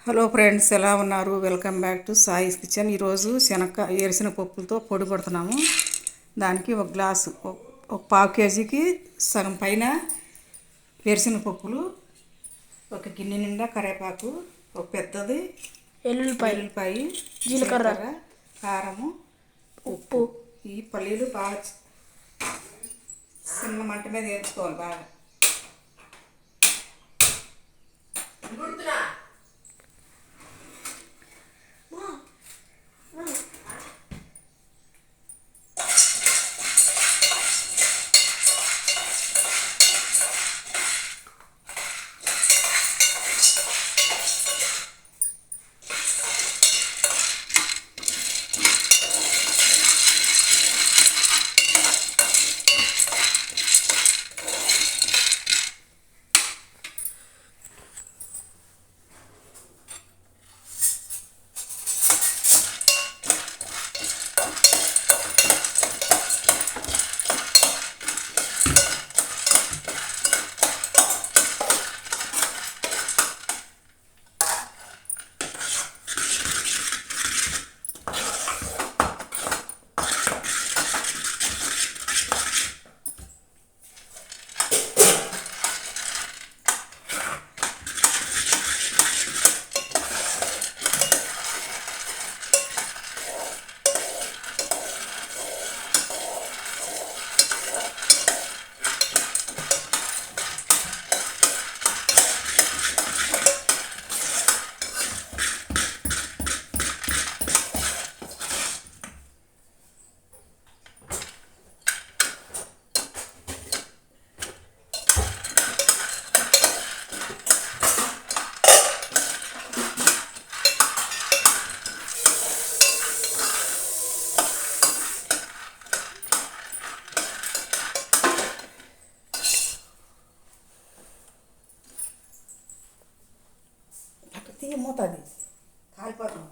Hello friends, ఎలా ఉన్నారు? Welcome back to Sai's kitchen. ఈరోజు ఏరిసిన పప్పులతో పొడి కొడుతున్నాము. దానికి ఒక గ్లాసు, ఒక పావు కేజీకి సగం పైన వేరుశనగ పప్పులు, ఒక గిన్నె నిండా కరివేపాకు, ఒక పెద్దది ఎల్లుల్లిపాయ, జీలకర్ర, కారము, ఉప్పు. ఈ పల్లీలు బాగా చిన్న మంట మీద వేయించుకోవాలి. బాగా మూతది కాలిపోతుంది.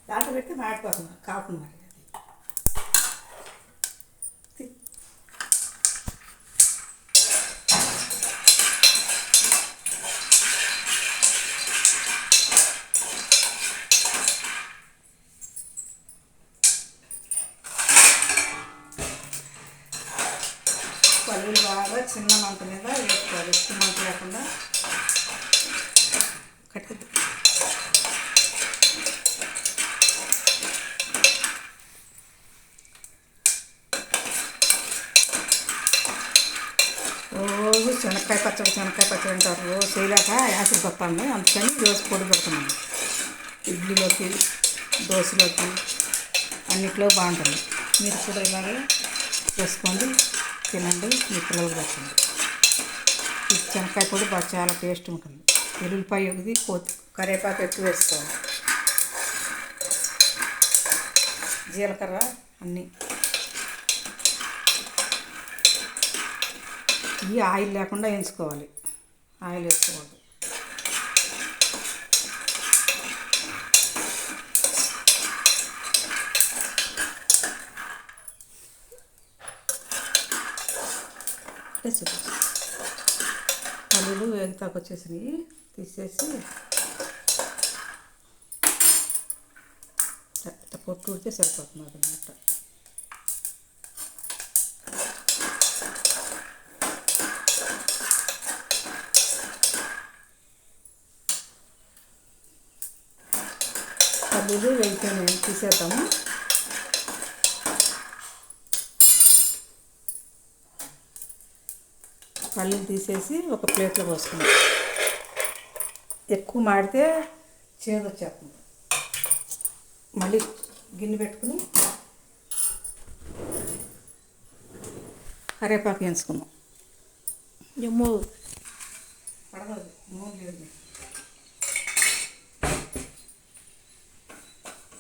దాంట్లో పెడితే మాడిపోతుంది, కాకుండా మరి పల్లీలు బాగా చిన్న మంట మీద వేసుకోవాలి. ఎక్కువ మంట లేకుండా కట్టి రోజు శనక్కాయ పచ్చడి అంటారు. రోజు చేయలేక యాసిడ్ పప్పాను, అందుకని రోజు పొడి పెడుతున్నాను. ఇడ్లీలోకి, దోశలోకి అన్నిట్లో బాగుంటుంది. మీరు కూడా ఇలాగే చేసుకోండి, తినండి, మీ పిల్లలకు పెట్టండి. ఈ శనక్కాయ పొడి బాగా చాలా టేస్ట్ ఉంటుంది. ఎల్లుల్లిపాయ ఒకటి, కరివేపాకు ఎక్కువ వేసుకోవాలి, జీలకర్ర అన్నీ. ఇవి ఆయిల్ లేకుండా వేయించుకోవాలి, ఆయిల్ వేసుకోకూడదు. పల్లీలు వేగుతాకు వచ్చేసినాయి, తీసేసి పొట్టు ఉడితే సరిపోతుంది అన్నమాట. పల్లీలు వేగిపోయినాయి, తీసేద్దాము. పల్లీలు తీసేసి ఒక ప్లేట్లో పోసుకుందాం. ఎక్కువ మాడితే చేదు వచ్చేస్తుంది. మళ్ళీ గిన్నె పెట్టుకుని కరివేపాకు వేసుకుందాం. జమ్ము పడగదు, నూనె లేదు.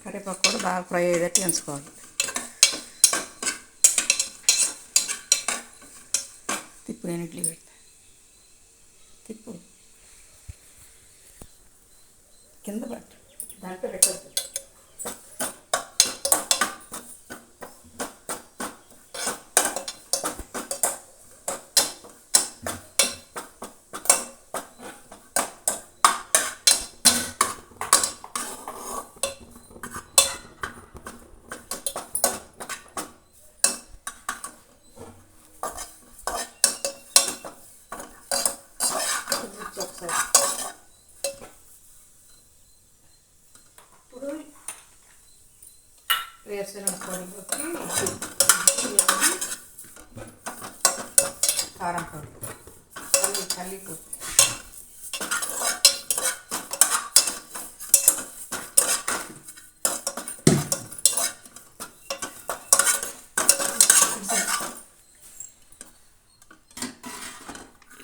కరివేపాకు కూడా బాగా ఫ్రై అయ్యేటట్టు వేసుకోవాలి. తిప్పు, నేను ఇడ్లీ పెడతా. తిప్పు, కింద పట్టు, దాంట్లో పెట్టద్దు. ఇప్పుడు వేరుశనగ పొడిలోకి కారం పొడి, పల్లి పొడి,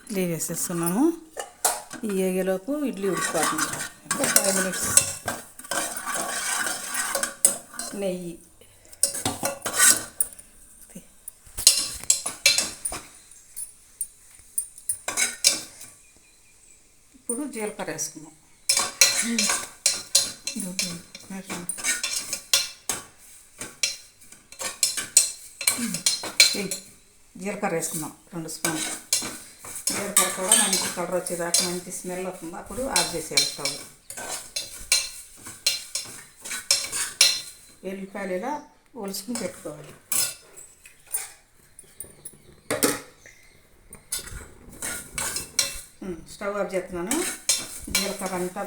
ఇడ్లీ వేసేస్తున్నాము. ఈ ఏగేలోపు ఇడ్లీ ఉడికిపోతుంది. ఒక 5 minutes. నెయ్యి, ఇప్పుడు జీలకర్ర వేసుకున్నాం. జీలకర్ర వేసుకున్నాం 2 స్పూన్లు. జీలకర్ర కూడా మంచి కలర్ వచ్చేదాకా మంచి స్మెల్ వస్తుంది. అప్పుడు ఆఫ్ చేసేయాలి స్టవ్. ఎల్లిపాయలు ఇలా ఒలుసుకుని పెట్టుకోవాలి. స్టవ్ ఆఫ్ చేస్తున్నాను. జీలకర్ర అంతా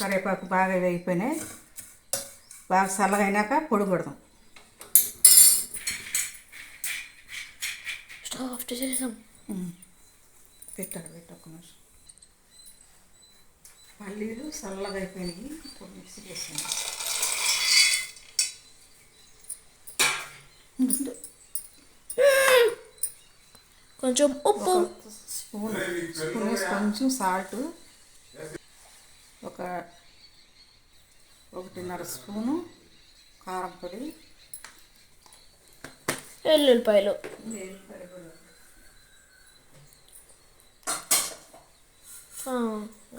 కరివేపాకు బాగా వేగిపోయినాయి. బాగా చల్లగా అయినాక పొడి కొడదాం. స్టవ్ ఆఫ్ చేసేసాం. పెట్టాడు, ఒక నిమిషం. పల్లీలు చల్లగా అయిపోయినాయి. ఇప్పుడు మిక్సీ వేసాను. కొంచెం ఉప్పు, స్పూన్ కొంచెం సాల్ట్, ఒక 1.5 స్పూను కారం పొడి, ఎల్లుల్లిపాయలు,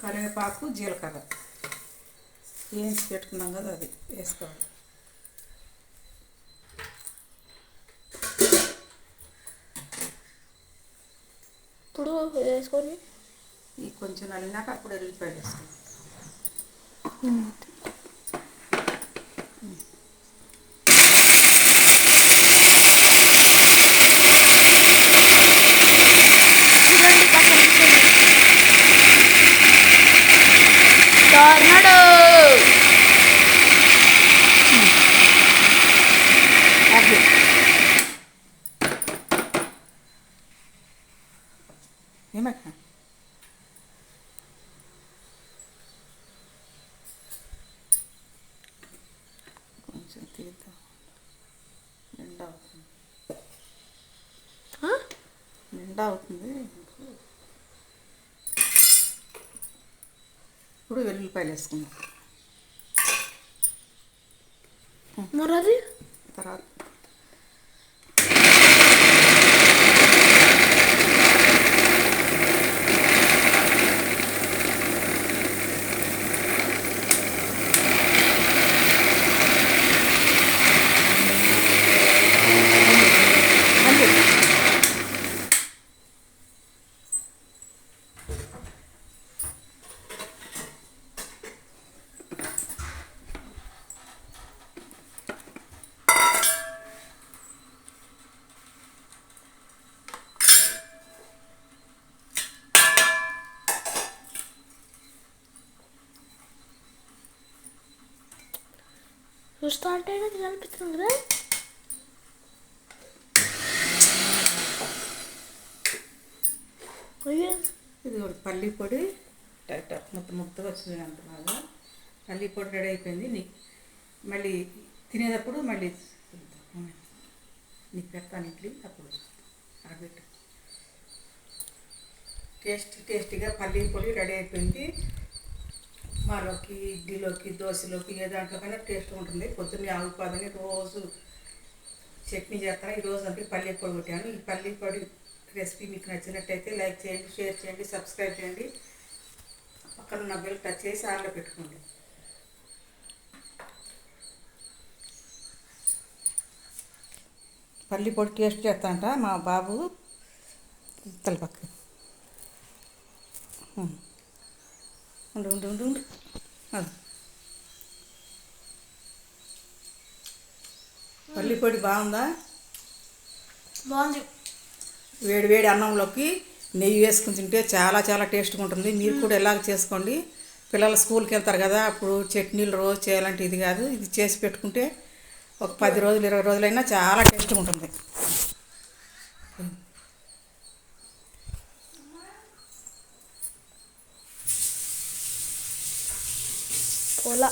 కరివేపాకు, జీలకర్ర వేసి పెట్టుకున్నాం కదా, అది వేసుకోవాలి. ఇప్పుడు వేసుకొని ఈ కొంచెం నలినాక అప్పుడు ఎల్లిపాయలు వేసుకోవాలి. ఏమక్క కొంచెం తీద్దాం. నిండా అవుతుంది, నిండా అవుతుంది. ఇప్పుడు వెల్లుల్లిపాయలు వేసుకుందాం. మరది తర్వాత చూస్తా అంటే నాకు అనిపిస్తుంది కదా. అయ్యో ఇది ఒకటి పల్లి పొడి ముద్దగా వచ్చింది అంత బాగా. పల్లి పొడి రెడీ అయిపోయింది. మళ్ళీ తినేటప్పుడు మళ్ళీ నీకు పెడతాను ఇడ్లీ, అప్పుడు ఆడబెట్టు. టేస్టీగా పల్లి పొడి రెడీ అయిపోయింది. మాలోకి, ఇడ్లీలోకి, దోశలోకి ఏ దాంట్లోకైనా టేస్ట్ ఉంటుంది. పొద్దున్నే ఆవుపాదని రోజు చట్నీ చేస్తాను. ఈరోజు అంటే పల్లి పొడి కొట్టాను. ఈ పల్లి పొడి రెసిపీ మీకు నచ్చినట్టయితే లైక్ చేయండి, షేర్ చేయండి, సబ్స్క్రైబ్ చేయండి. పక్కన ఉన్న బెల్ టచ్ చేసి ఆన్లో పెట్టుకోండి. పల్లి పొడి టేస్ట్ చేస్తాంట మా బాబు తలపక్క. ఉండు ఉండు ఉండు ఉండు. పల్లి పొడి బాగుందా? బాగుంది. వేడి వేడి అన్నంలోకి నెయ్యి వేసుకుని తింటే చాలా చాలా టేస్ట్గా ఉంటుంది. మీరు కూడా ఎలాగ చేసుకోండి. పిల్లలు స్కూల్కి వెళ్తారు కదా, అప్పుడు చట్నీలు రోజు చేయాలంటే ఇది కాదు, ఇది చేసి పెట్టుకుంటే ఒక 10 రోజులు 20 రోజులైనా చాలా టేస్ట్గా ఉంటుంది. పోలా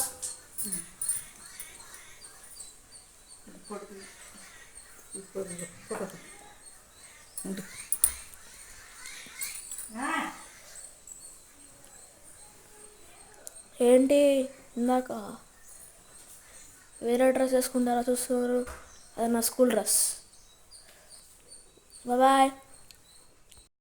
ఏంటి ఇందాక వేరే డ్రెస్ వేసుకుంటారా చూస్తున్నారు? అది నా స్కూల్ డ్రెస్. బాయ్.